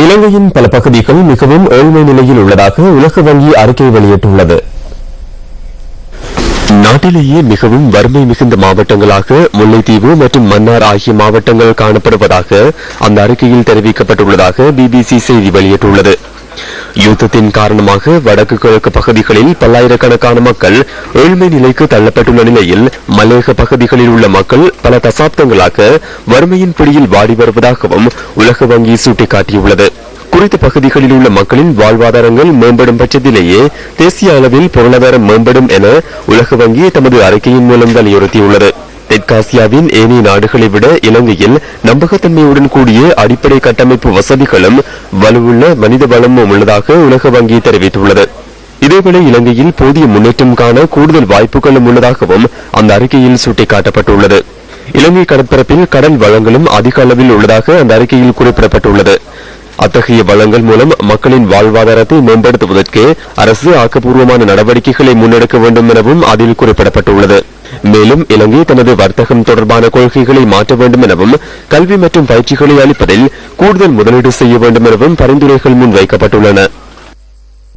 இலங்கையின் பல பகுதிகள் மிகவும் ஏழ்மை நிலையில் உள்ளதாக உலக வங்கி அறிக்கை வெளியிட்டுள்ளது. நாட்டிலேயே மிகவும் வறுமை மிகுந்த மாவட்டங்களாக முல்லைத்தீவு மற்றும் மன்னார் ஆகிய மாவட்டங்கள் காணப்படுவதாக அந்த அறிக்கையில் தெரிவிக்கப்பட்டுள்ளதாக பிபிசி செய்தி வெளியிட்டுள்ளது. யுத்தத்தின் காரணமாக வடக்கு கிழக்கு பகுதிகளில் பல்லாயிரக்கணக்கான மக்கள் ஏழ்மை நிலைக்கு தள்ளப்பட்டுள்ள நிலையில் மலையக பகுதிகளில் உள்ள மக்கள் பல தசாப்தங்களாக வறுமையின் பிடியில் வாடி வருவதாகவும் உலக வங்கி சுட்டிக்காட்டியுள்ளது. குறித்த பகுதிகளில் உள்ள மக்களின் வாழ்வாதாரங்கள் மேம்படும் பட்சத்திலேயே தேசிய அளவில் பொருளாதாரம் மேம்படும் என உலக வங்கி தமது அறிக்கையின் மூலம் வலியுறுத்தியுள்ளது. தெற்காசியாவின் ஏனைய நாடுகளை விட இலங்கையில் நம்பகத்தன்மையுடன் கூடிய அடிப்படை கட்டமைப்பு வசதிகளும் வலுவுள்ள மனித வளமும் உள்ளதாக உலக வங்கி தெரிவித்துள்ளது. இதேவேளை இலங்கையில் போதிய முன்னேற்றம் காண கூடுதல் வாய்ப்புகளும் உள்ளதாகவும் அந்த அறிக்கையில் சுட்டிக்காட்டப்பட்டுள்ளது. இலங்கை கடற்பரப்பில் கடல் வளங்களும் அதிக அளவில் உள்ளதாக அந்த அறிக்கையில் குறிப்பிடப்பட்டுள்ளது. அத்தகைய வளங்கள் மூலம் மக்களின் வாழ்வாதாரத்தை மேம்படுத்துவதற்கு அரசு ஆக்கப்பூர்வமான நடவடிக்கைகளை முன்னெடுக்க வேண்டும் எனவும் அதில் குறிப்பிடப்பட்டுள்ளது. மேலும் இலங்கை தனது வர்த்தகம் தொடர்பான கொள்கைகளை மாற்ற வேண்டும் எனவும் கல்வி மற்றும் பயிற்சிகளை அளிப்பதில் கூடுதல் முதலீடு செய்ய வேண்டும் எனவும் பரிந்துரைகள் முன்வைக்கப்பட்டுள்ளன.